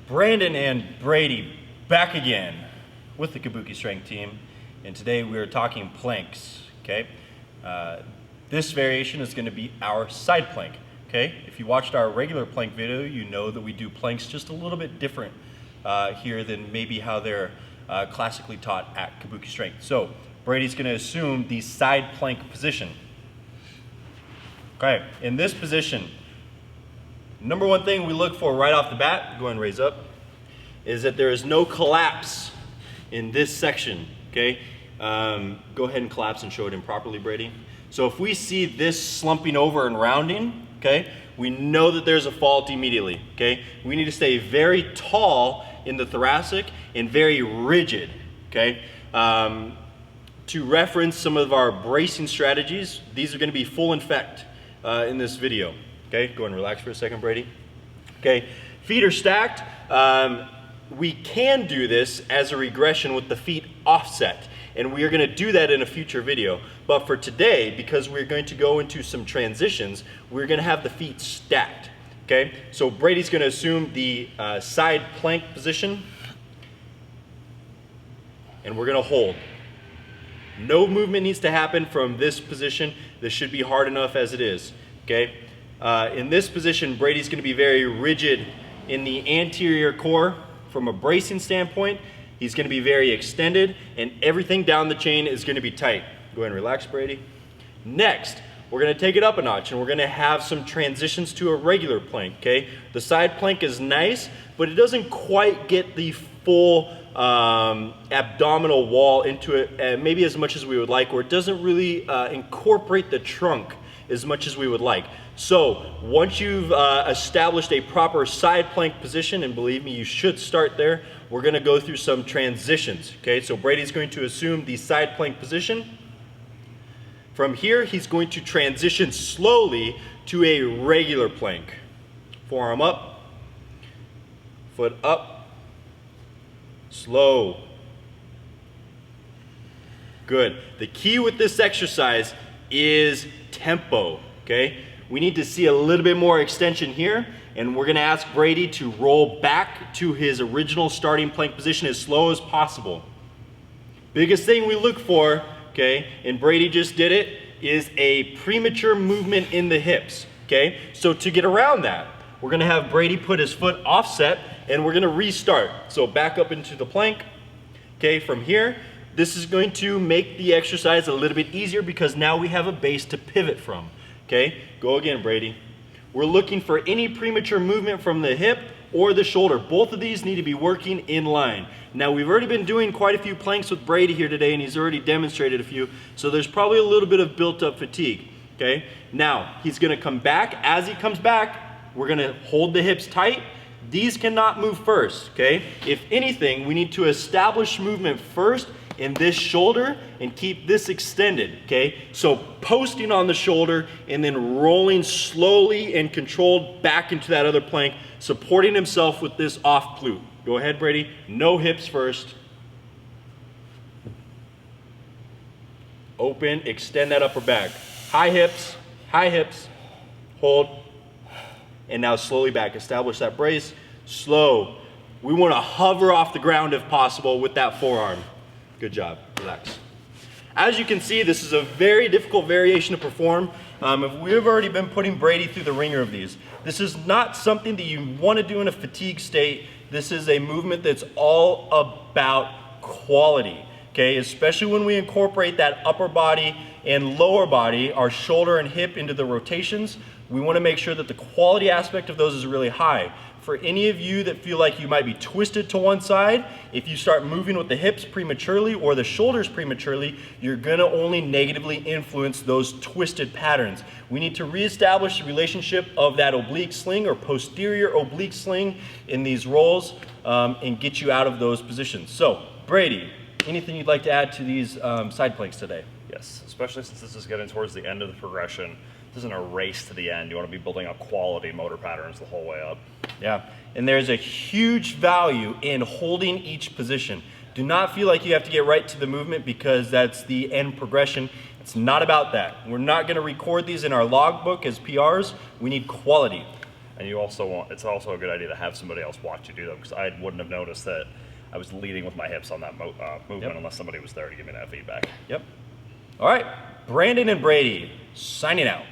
Brandon and Brady back again with the Kabuki Strength team, and today we are talking planks. Okay, this variation is going to be our side plank. Okay, if you watched our regular plank video, you know that we do planks just a little bit different here than maybe how they're classically taught at Kabuki Strength. So Brady's going to assume the side plank position. Okay, in this position, number one thing we look for right off the bat, go ahead and raise up, is that there is no collapse in this section, okay? Go ahead and collapse and show it improperly, Brady. So if we see this slumping over and rounding, okay, we know that there's a fault immediately, okay? We need to stay very tall in the thoracic and very rigid, okay? To reference some of our bracing strategies, these are gonna be full in effect in this video. Okay, go ahead and relax for a second, Brady. Okay, feet are stacked. We can do this as a regression with the feet offset, and we are going to do that in a future video. But for today, because we're going to go into some transitions, we're going to have the feet stacked. Okay, so Brady's going to assume the side plank position, and we're going to hold. No movement needs to happen from this position. This should be hard enough as it is. Okay. In this position, Brady's going to be very rigid in the anterior core from a bracing standpoint. He's going to be very extended, and everything down the chain is going to be tight. Go ahead and relax, Brady. Next, we're going to take it up a notch, and we're going to have some transitions to a regular plank. Okay, the side plank is nice, but it doesn't quite get the full abdominal wall into it, maybe as much as we would like, or it doesn't really incorporate the trunk as much as we would like. So once you've established a proper side plank position, and believe me, you should start there, we're going to go through some transitions. Okay, so Brady's going to assume the side plank position. From here, he's going to transition slowly to a regular plank. Forearm up, foot up, slow. Good. The key with this exercise is tempo, okay? We need to see a little bit more extension here, and we're gonna ask Brady to roll back to his original starting plank position as slow as possible. Biggest thing we look for, okay, and Brady just did it, is a premature movement in the hips, okay? So to get around that, we're gonna have Brady put his foot offset, and we're gonna restart. So back up into the plank, okay? From here, this is going to make the exercise a little bit easier because now we have a base to pivot from. Okay, go again, Brady. We're looking for any premature movement from the hip or the shoulder. Both of these need to be working in line. Now, we've already been doing quite a few planks with Brady here today, and he's already demonstrated a few, so there's probably a little bit of built-up fatigue. Okay, now he's gonna come back. As he comes back, we're gonna hold the hips tight. These cannot move first, okay? If anything, we need to establish movement first in this shoulder and keep this extended, okay? So posting on the shoulder and then rolling slowly and controlled back into that other plank, supporting himself with this off glute. Go ahead, Brady. No hips first. Open, extend that upper back. High hips, hold, and now slowly back. Establish that brace, slow. We want to hover off the ground if possible with that forearm. Good job, relax. As you can see, this is a very difficult variation to perform. We've already been putting Brady through the ringer of these. This is not something that you want to do in a fatigue state. This is a movement that's all about quality, okay? Especially when we incorporate that upper body and lower body, our shoulder and hip into the rotations. We want to make sure that the quality aspect of those is really high. For any of you that feel like you might be twisted to one side, if you start moving with the hips prematurely or the shoulders prematurely, you're going to only negatively influence those twisted patterns. We need to reestablish the relationship of that oblique sling or posterior oblique sling in these rolls and get you out of those positions. So, Brady, anything you'd like to add to these side planks today? Yes, especially since this is getting towards the end of the progression. This isn't a race to the end. You want to be building up quality motor patterns the whole way up. Yeah, and there's a huge value in holding each position. Do not feel like you have to get right to the movement because that's the end progression. It's not about that. We're not going to record these in our logbook as PRs. We need quality. And you also want, it's also a good idea to have somebody else watch you do that, because I wouldn't have noticed that I was leading with my hips on that movement unless somebody was there to give me that feedback. Yep. All right, Brandon and Brady signing out.